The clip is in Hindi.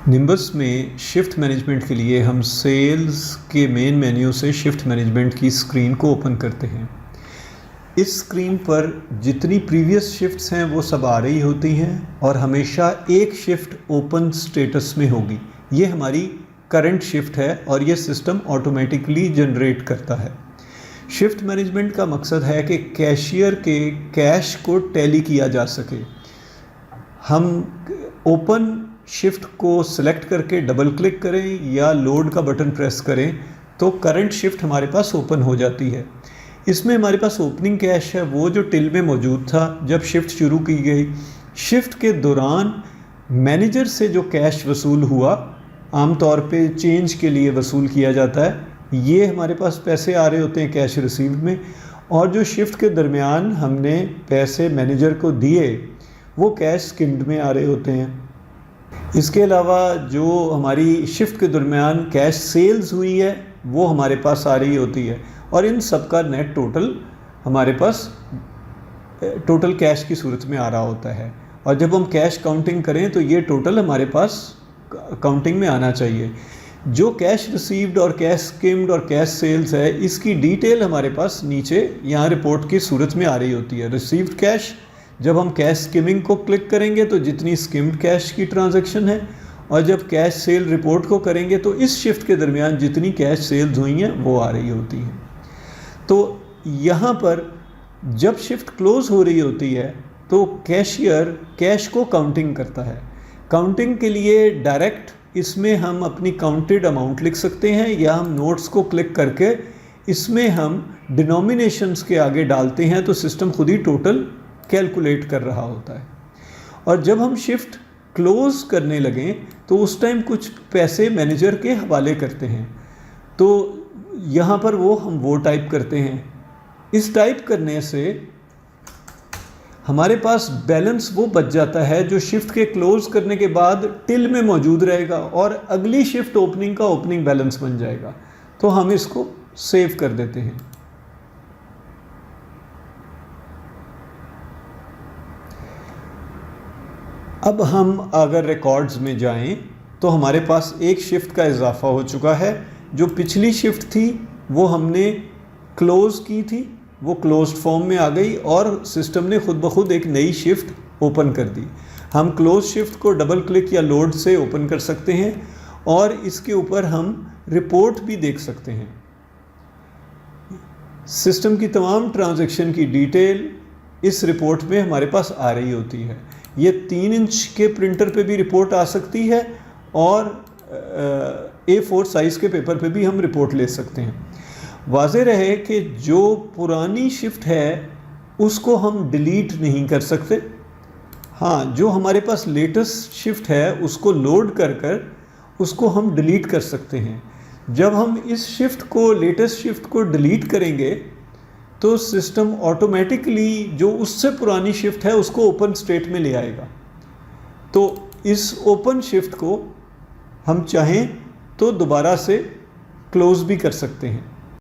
निम्बस में शिफ्ट मैनेजमेंट के लिए हम सेल्स के मेन मेन्यू से शिफ्ट मैनेजमेंट की स्क्रीन को ओपन करते हैं। इस स्क्रीन पर जितनी प्रीवियस शिफ्ट्स हैं वो सब आ रही होती हैं और हमेशा एक शिफ्ट ओपन स्टेटस में होगी। ये हमारी करंट शिफ्ट है और ये सिस्टम ऑटोमेटिकली जनरेट करता है। शिफ्ट मैनेजमेंट का मकसद है कि कैशियर के कैश को टैली किया जा सके। हम ओपन शिफ्ट को सिलेक्ट करके डबल क्लिक करें या लोड का बटन प्रेस करें तो करंट शिफ्ट हमारे पास ओपन हो जाती है। इसमें हमारे पास ओपनिंग कैश है, वो जो टिल में मौजूद था जब शिफ्ट शुरू की गई। शिफ्ट के दौरान मैनेजर से जो कैश वसूल हुआ, आमतौर पे चेंज के लिए वसूल किया जाता है, ये हमारे पास पैसे आ रहे होते हैं कैश रिसीव्ड में। और जो शिफ्ट के दरमियान हमने पैसे मैनेजर को दिए वो कैश स्किम्ड में आ रहे होते हैं। इसके अलावा जो हमारी शिफ्ट के दरमियान कैश सेल्स हुई है वो हमारे पास आ रही होती है और इन सब का नेट टोटल हमारे पास टोटल कैश की सूरत में आ रहा होता है। और जब हम कैश काउंटिंग करें तो ये टोटल हमारे पास काउंटिंग में आना चाहिए। जो कैश रिसीव्ड और कैश स्किम्ड और कैश सेल्स है इसकी डिटेल हमारे पास नीचे यहाँ रिपोर्ट की सूरत में आ रही होती है। रिसीव्ड कैश, जब हम कैश स्किमिंग को क्लिक करेंगे तो जितनी स्किम्ड कैश की ट्रांजैक्शन है, और जब कैश सेल रिपोर्ट को करेंगे तो इस शिफ्ट के दरमियान जितनी कैश सेल्स हुई हैं वो आ रही होती हैं। तो यहाँ पर जब शिफ्ट क्लोज हो रही होती है तो कैशियर कैश को काउंटिंग करता है। काउंटिंग के लिए डायरेक्ट इसमें हम अपनी काउंटेड अमाउंट लिख सकते हैं या हम नोट्स को क्लिक करके इसमें हम डिनोमिनेशंस के आगे डालते हैं तो सिस्टम खुद ही टोटल कैलकुलेट कर रहा होता है। और जब हम शिफ्ट क्लोज करने लगें तो उस टाइम कुछ पैसे मैनेजर के हवाले करते हैं, तो यहाँ पर हम वो टाइप करते हैं। इस टाइप करने से हमारे पास बैलेंस वो बच जाता है जो शिफ्ट के क्लोज करने के बाद टिल में मौजूद रहेगा और अगली शिफ्ट ओपनिंग का ओपनिंग बैलेंस बन जाएगा। तो हम इसको सेव कर देते हैं। अब हम अगर रिकॉर्ड्स में जाएं तो हमारे पास एक शिफ्ट का इजाफा हो चुका है। जो पिछली शिफ्ट थी वो हमने क्लोज़ की थी, वो क्लोज्ड फॉर्म में आ गई और सिस्टम ने खुद ब खुद एक नई शिफ्ट ओपन कर दी। हम क्लोज शिफ्ट को डबल क्लिक या लोड से ओपन कर सकते हैं और इसके ऊपर हम रिपोर्ट भी देख सकते हैं। सिस्टम की तमाम ट्रांजैक्शन की डिटेल इस रिपोर्ट में हमारे पास आ रही होती है। ये 3 इंच के प्रिंटर पे भी रिपोर्ट आ सकती है और A4 साइज़ के पेपर पे भी हम रिपोर्ट ले सकते हैं। वाज़ेह रहे कि जो पुरानी शिफ्ट है उसको हम डिलीट नहीं कर सकते। हाँ, जो हमारे पास लेटेस्ट शिफ्ट है उसको लोड कर उसको हम डिलीट कर सकते हैं। जब हम इस शिफ्ट को, लेटेस्ट शिफ्ट को डिलीट करेंगे तो सिस्टम ऑटोमेटिकली जो उससे पुरानी शिफ्ट है उसको ओपन स्टेट में ले आएगा। तो इस ओपन शिफ्ट को हम चाहें तो दोबारा से क्लोज भी कर सकते हैं।